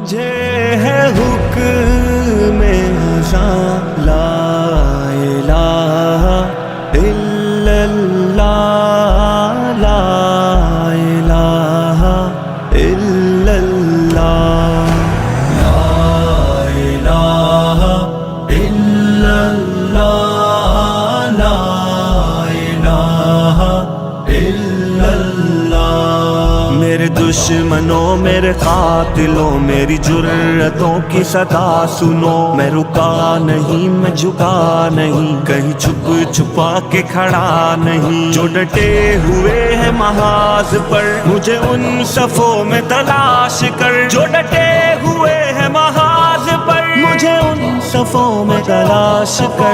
مجھے ہے حکم ازاں لا الہ الا اللہ لا الہ الا اللہ لا الہ الا اللہ لا الہ الا اللہ۔ میرے دشمنوں میرے قاتلوں میری جرتوں کی صدا سنو، میں رکا نہیں میں جھکا نہیں، کہیں چھپ چھپا کے کھڑا نہیں، جو ڈٹے ہوئے ہیں محاذ پر مجھے ان صفوں میں تلاش کر، جو ڈٹے ہوئے ہیں محاذ پر مجھے ان صفوں میں تلاش کر۔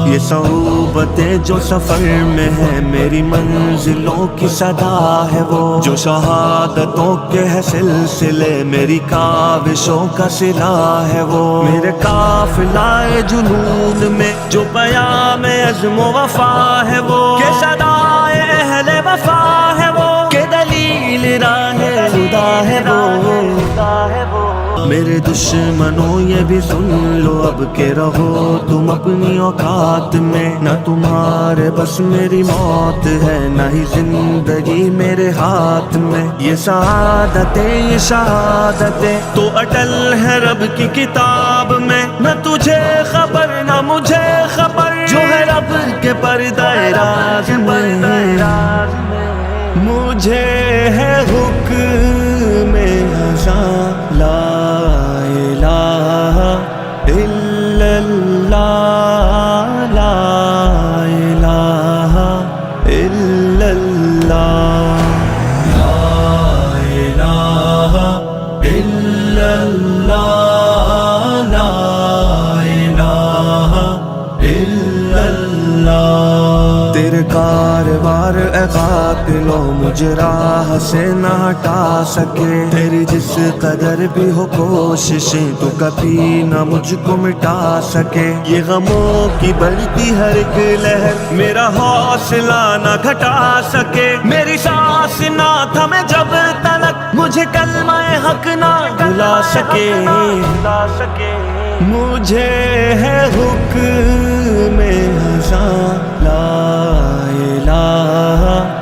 یہ صحبتیں جو سفر میں ہے میری منزلوں کی صدا ہے وہ، جو شہادتوں کے ہے سلسلے میری کاوشوں کا صلہ ہے وہ، میرے قافلہ جنون میں جو پیام عزم و وفا ہے وہ، کہ صدائے اہل وفا ہے وہ، کہ دلیل راہ خدا ہے وہ۔ میرے دشمنوں یہ بھی سن لو اب کہ رہو تم اپنی اوقات میں، نہ تمہارے بس میری موت ہے نہ ہی زندگی میرے ہاتھ میں، یہ سعادتیں یہ شہادتیں تو اٹل ہے رب کی کتاب میں، نہ تجھے خبر نہ مجھے خبر جو ہے رب کے پردہ راز میں۔ مجھے ہے حکم ازاں لا الہ الا اللہ لا الہ الا اللہ لا الہ الا اللہ لا الہ الا اللہ۔ تیرے کاروار اے قاتلوں مجھے راہ سے نہ ہٹا سکے، تیری جس قدر بھی ہو کوششیں تو کبھی نہ مجھ کو مٹا سکے، یہ غموں کی بڑھتی ہر ایک لہر میرا حوصلہ نہ گھٹا سکے، میری سانس نہ تھمے جب تلک مجھے کلمہ حق نہ بھلا سکے۔ مجھے ہے حکم ازاں لا الہ